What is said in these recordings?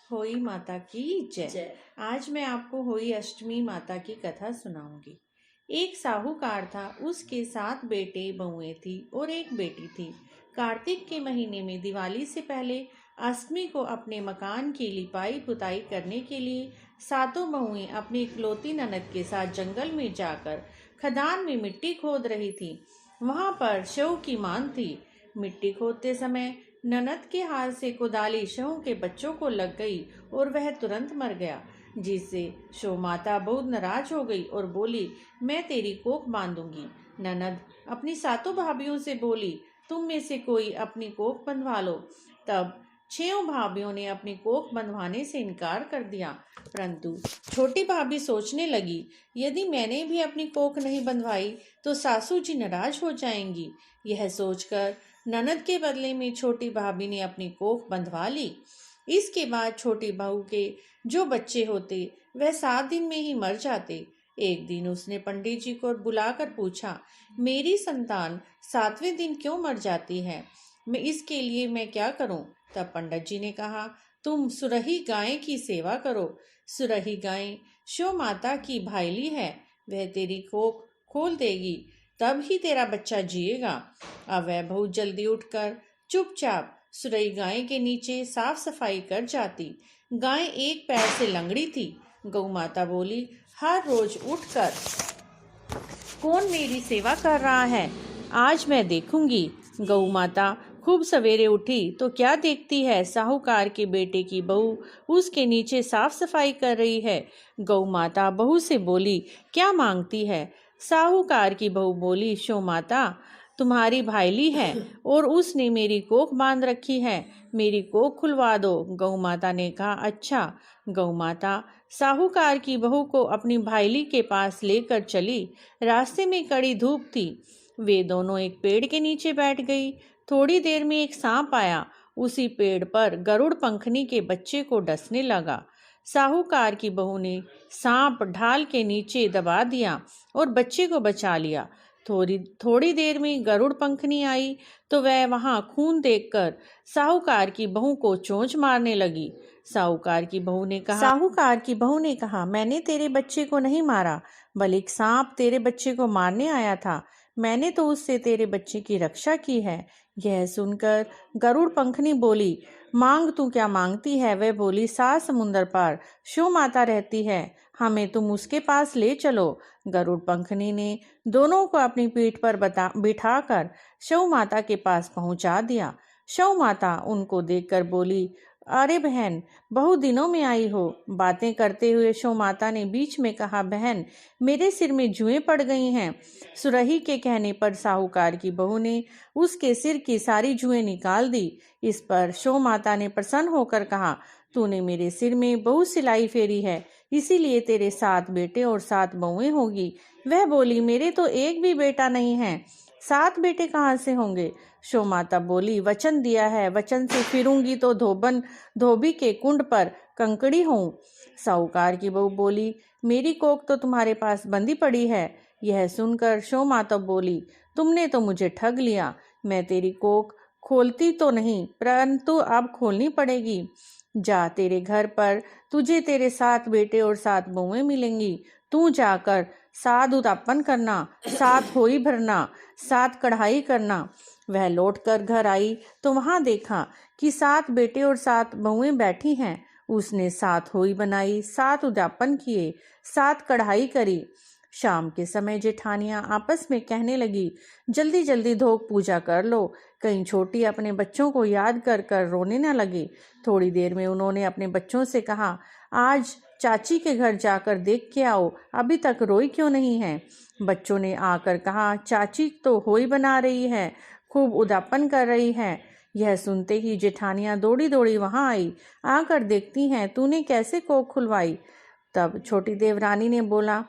होई माता की जय। जय। आज मैं आपको होई अष्टमी माता की कथा सुनाऊंगी। एक साहूकार था, उसके 7 बेटे बहुएं थी और एक बेटी थी। कार्तिक के महीने में दिवाली से पहले अष्टमी को अपने मकान की लिपाई पुताई करने के लिए सातों बहुएं अपनी इकलौती ननद के साथ जंगल में जाकर खदान में मिट्टी खोद रही थी। वहां पर शव की मांग थी। मिट्टी खोदते समय ननद के हाथ से कुदाली शव के बच्चों को लग गई और वह तुरंत मर गया, जिससे शव माता बहुत नाराज हो गई और बोली, मैं तेरी कोख बांधूंगी। ननद अपनी सातों भाभियों से बोली, तुम में से कोई अपनी कोख बंधवा लो। तब 6 भाभियों ने अपनी कोख बंधवाने से इनकार कर दिया, परंतु छोटी भाभी सोचने लगी, यदि मैंने भी अपनी कोख नहीं बंधवाई तो सासू जी नाराज हो जाएंगी। यह सोचकर ननद के बदले में छोटी भाभी ने अपनी कोख बंधवा ली। इसके बाद छोटी बहू के जो बच्चे होते वह 7 दिन में ही मर जाते। एक दिन उसने पंडित जी को बुलाकर पूछा, मेरी संतान 7वें दिन क्यों मर जाती है? इसके लिए मैं क्या करूं? तब पंडित जी ने कहा, तुम सुरही गाय की सेवा करो। सुरही गाय शो माता की भाईली है, वह तेरी कोख खोल देगी, तब ही तेरा बच्चा जिएगा। अब वह बहुत जल्दी उठकर चुपचाप सुरई गाय के नीचे साफ सफाई कर जाती। गाय एक पैर से लंगड़ी थी। गौ माता बोली, हर रोज उठकर कौन मेरी सेवा कर रहा है, आज मैं देखूंगी। गौ माता खूब सवेरे उठी तो क्या देखती है, साहूकार के बेटे की बहू उसके नीचे साफ सफाई कर रही है। गौ माता बहू से बोली, क्या मांगती है? साहूकार की बहू बोली, शो माता तुम्हारी भाईली है और उसने मेरी कोख बांध रखी है, मेरी कोख खुलवा दो। गौ माता ने कहा, अच्छा। गौ माता साहूकार की बहू को अपनी भाईली के पास लेकर चली। रास्ते में कड़ी धूप थी। वे दोनों एक पेड़ के नीचे बैठ गई। थोड़ी देर में एक सांप आया। उसी पेड़ पर गरुड़ पंखनी के बच्चे को डसने लगा। साहूकार की बहू ने सांप ढाल के नीचे दबा दिया और बच्चे को बचा लिया। थोड़ी देर में गरुड़ पंखनी आई तो वह वहां खून देखकर साहूकार की बहू को चोंच मारने लगी। साहूकार की बहू ने कहा, मैंने तेरे बच्चे को नहीं मारा, बल्कि सांप तेरे बच्चे को मारने आया था। मैंने तो उससे तेरे बच्चे की रक्षा की है। यह सुनकर गरुड़ पंखनी बोली, मांग तू क्या मांगती है? वह बोली, 7 समुंदर पार शो माता रहती है, हमें तुम उसके पास ले चलो। गरुड़ पंखनी ने दोनों को अपनी पीठ पर बिठाकर शव माता के पास पहुंचा दिया। शव माता उनको देखकर बोली, अरे बहन, बहुत दिनों में आई हो। बातें करते हुए शव माता ने बीच में कहा, बहन, मेरे सिर में जुएं पड़ गई हैं। सुरही के कहने पर साहूकार की बहू ने उसके सिर की सारी जुएं निकाल दी। इस पर शव माता ने प्रसन्न होकर कहा, तूने मेरे सिर में बहुत सिलाई फेरी है, इसीलिए तेरे 7 बेटे और 7 बहुएं होगी। वह बोली, मेरे तो एक भी बेटा नहीं है, 7 बेटे कहाँ से होंगे? शो माता बोली, वचन दिया है, वचन से फिरूंगी तो धोबी के कुंड पर कंकड़ी हूँ। साहूकार की बहू बोली, मेरी कोख तो तुम्हारे पास बंदी पड़ी है। यह सुनकर शो माता बोली, तुमने तो मुझे ठग लिया। मैं तेरी कोख खोलती तो नहीं, परंतु अब खोलनी पड़ेगी। जा, तेरे घर पर तुझे तेरे 7 बेटे और 7 बहुएं मिलेंगी। तू जाकर 7 उतापन करना, 7 होई भरना, 7 कढ़ाई करना। वह लौटकर घर आई तो वहां देखा कि 7 बेटे और 7 बहुएं बैठी हैं। उसने 7 होई बनाई, 7 उद्यापन किए, 7 कढ़ाई करी। शाम के समय जेठानियां आपस में कहने लगी, जल्दी जल्दी धोक पूजा कर लो, कहीं छोटी अपने बच्चों को याद कर कर रोने न लगे। थोड़ी देर में उन्होंने अपने बच्चों से कहा, आज चाची के घर जाकर देख के आओ, अभी तक रोई क्यों नहीं है? बच्चों ने आकर कहा, चाची तो होई बना रही है, खूब उदापन कर रही है। यह सुनते ही जेठानियां दौड़ी दौड़ी वहां आई। आकर देखती हैं, तूने कैसे कोख खुलवाई? तब छोटी देवरानी ने बोला,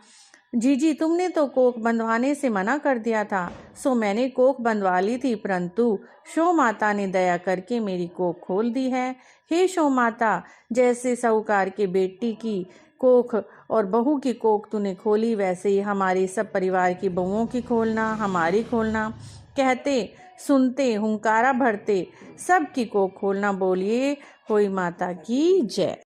जीजी, तुमने तो कोख बंधवाने से मना कर दिया था, सो मैंने कोख बंधवा ली थी, परंतु शो माता ने दया करके मेरी कोख खोल दी है। हे शो माता, जैसे साहूकार के बेटी की कोख और बहू की कोख तूने खोली, वैसे ही हमारी सब परिवार की बहुओं की खोलना, हमारी खोलना। कहते सुनते हुंकारा भरते सबकी कोख खोलना। बोलिए होई माता की जय।